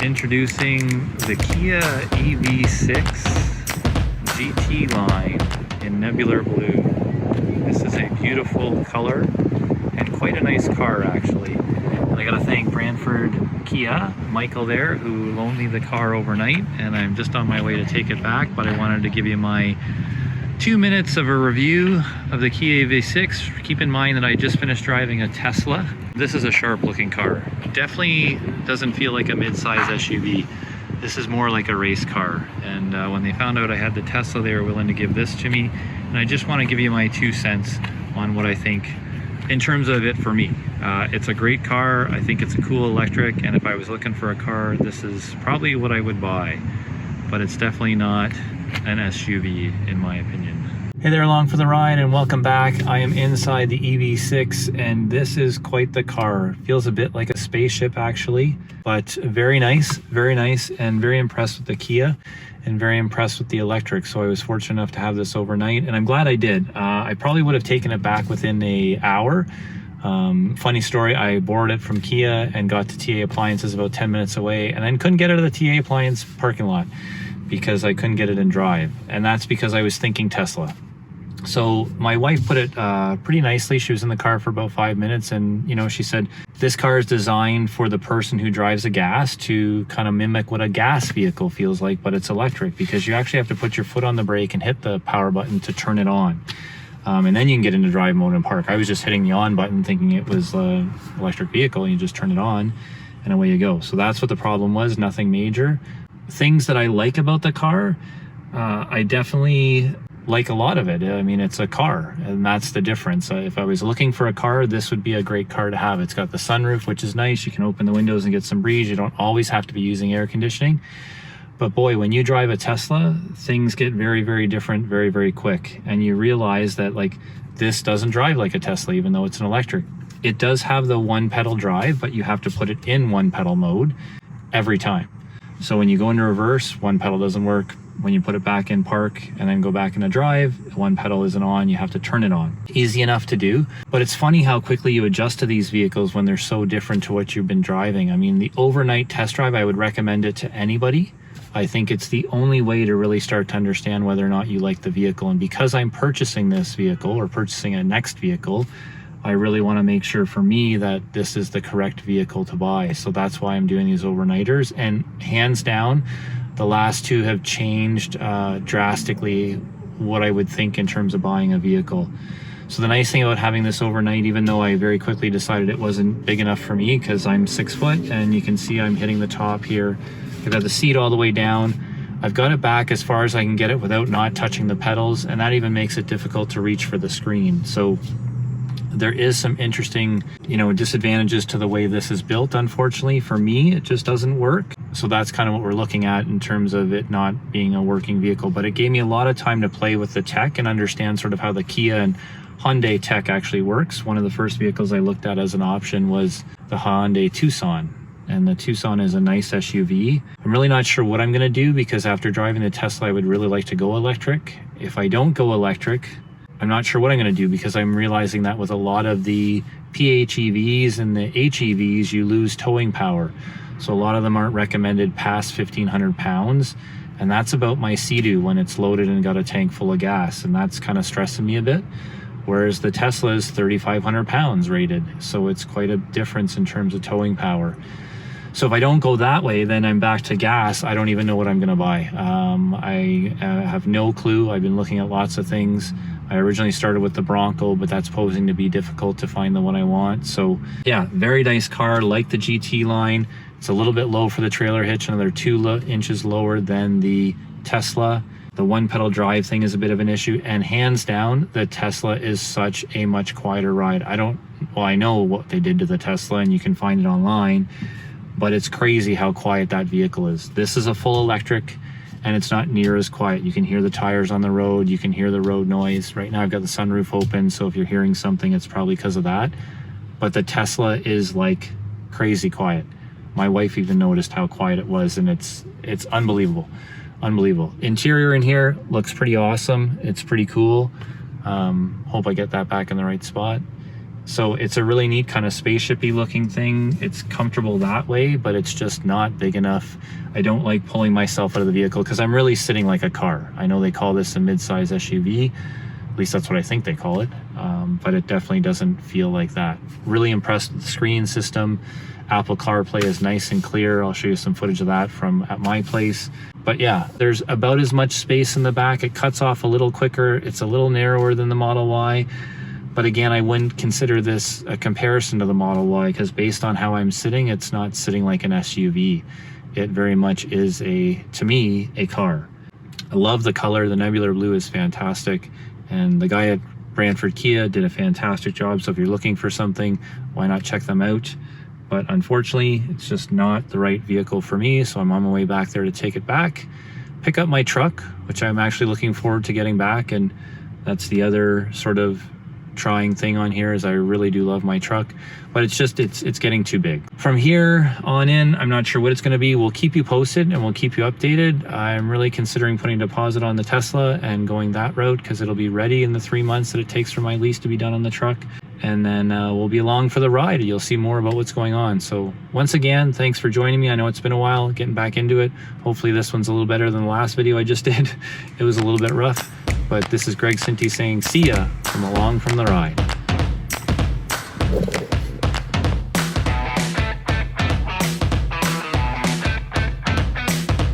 Introducing the Kia EV6 GT line in Nebular Blue. This is a beautiful color and quite a nice car actually. And I gotta thank Brantford Kia, Michael there, who loaned me the car overnight, and I'm just on my way to take it back, but I wanted to give you my 2 minutes of a review of the Kia EV6. Keep in mind that I just finished driving a Tesla. This is a sharp looking car. Definitely doesn't feel like a mid-size SUV. This is more like a race car. And when they found out I had the Tesla, they were willing to give this to me. And I just want to give you my 2 cents on what I think in terms of it for me. It's a great car. I think it's a cool electric. And if I was looking for a car, this is probably what I would buy. But it's definitely not an SUV in my opinion. Hey there, along for the ride and welcome back. I am inside the EV6 and this is quite the car. Feels a bit like a spaceship actually, but very nice and very impressed with the Kia and very impressed with the electric. So I was fortunate enough to have this overnight and I'm glad I did. I probably would have taken it back within an hour. Funny story, I borrowed it from Kia and got to TA Appliances about 10 minutes away and then couldn't get it out of the TA Appliance parking lot because I couldn't get it in drive. And that's because I was thinking Tesla. So my wife put it pretty nicely. She was in the car for about 5 minutes and, you know, she said, this car is designed for the person who drives a gas to kind of mimic what a gas vehicle feels like, but it's electric because you actually have to put your foot on the brake and hit the power button to turn it on. And then you can get into drive mode and park. I was just hitting the on button thinking it was an electric vehicle and you just turn it on and away you go. So that's what the problem was, nothing major. Things that I like about the car, I definitely like a lot of it. I mean, it's a car and that's the difference. If I was looking for a car, this would be a great car to have. It's got the sunroof, which is nice. You can open the windows and get some breeze. You don't always have to be using air conditioning. But boy, when you drive a Tesla, things get very, very different, very, very quick. And you realize that like this doesn't drive like a Tesla, even though it's an electric. It does have the one pedal drive, but you have to put it in one pedal mode every time. So when you go into reverse, one pedal doesn't work. When you put it back in park and then go back into drive, one pedal isn't on, you have to turn it on. Easy enough to do, but it's funny how quickly you adjust to these vehicles when they're so different to what you've been driving. I mean, the overnight test drive, I would recommend it to anybody. I think it's the only way to really start to understand whether or not you like the vehicle. And because I'm purchasing this vehicle or purchasing a next vehicle, I really want to make sure for me that this is the correct vehicle to buy. So that's why I'm doing these overnighters, and hands down, the last two have changed drastically what I would think in terms of buying a vehicle. So the nice thing about having this overnight, even though I very quickly decided it wasn't big enough for me because I'm 6 foot and you can see I'm hitting the top here. I've got the seat all the way down. I've got it back as far as I can get it without not touching the pedals, and that even makes it difficult to reach for the screen. So there is some interesting, you know, disadvantages to the way this is built. Unfortunately for me, it just doesn't work. So that's kind of what we're looking at in terms of it not being a working vehicle. But it gave me a lot of time to play with the tech and understand sort of how the Kia and Hyundai tech actually works. One of the first vehicles I looked at as an option was the Hyundai Tucson. And the Tucson is a nice SUV. I'm really not sure what I'm gonna do because after driving the Tesla, I would really like to go electric. If I don't go electric, I'm not sure what I'm going to do because I'm realizing that with a lot of the PHEVs and the HEVs, you lose towing power. So a lot of them aren't recommended past 1,500 pounds. And that's about my Sea-Doo when it's loaded and got a tank full of gas. And that's kind of stressing me a bit. Whereas the Tesla is 3,500 pounds rated. So it's quite a difference in terms of towing power. So if I don't go that way, then I'm back to gas. I don't even know what I'm going to buy. I have no clue. I've been looking at lots of things. I originally started with the Bronco, but that's posing to be difficult to find the one I want. So yeah, very nice car, like the GT line. It's a little bit low for the trailer hitch, another 2 inches lower than the Tesla. The one pedal drive thing is a bit of an issue, and hands down, the Tesla is such a much quieter ride. I know what they did to the Tesla and you can find it online, but it's crazy how quiet that vehicle is. This is a full electric and it's not near as quiet. You can hear the tires on the road, you can hear the road noise. Right now I've got the sunroof open, so if you're hearing something, it's probably because of that. But the Tesla is like crazy quiet. My wife even noticed how quiet it was, and it's unbelievable. Unbelievable. Interior in here looks pretty awesome. It's pretty cool. Hope I get that back in the right spot. So it's a really neat kind of spaceshipy looking thing. It's comfortable that way, but it's just not big enough. I don't like pulling myself out of the vehicle because I'm really sitting like a car. I know they call this a mid-size SUV. At least that's what I think they call it. But it definitely doesn't feel like that. Really impressed with the screen system. Apple CarPlay is nice and clear. I'll show you some footage of that from at my place. But yeah, there's about as much space in the back. It cuts off a little quicker. It's a little narrower than the Model Y. But again, I wouldn't consider this a comparison to the Model Y because based on how I'm sitting, it's not sitting like an SUV. It very much is, to me, a car. I love the color. The Nebular Blue is fantastic. And the guy at Brantford Kia did a fantastic job. So if you're looking for something, why not check them out? But unfortunately, it's just not the right vehicle for me. So I'm on my way back there to take it back, pick up my truck, which I'm actually looking forward to getting back. And that's the other sort of trying thing on here, is I really do love my truck, but it's just it's getting too big. From here on in, I'm not sure what it's going to be. We'll keep you posted and we'll keep you updated. I'm really considering putting a deposit on the Tesla and going that route because it'll be ready in the 3 months that it takes for my lease to be done on the truck, and then we'll be along for the ride. You'll see more about what's going on. So once again, thanks for joining me. I know it's been a while getting back into it. Hopefully this one's a little better than the last video I just did. It was a little bit rough. But this is Greg Sinti saying see ya from along from the ride.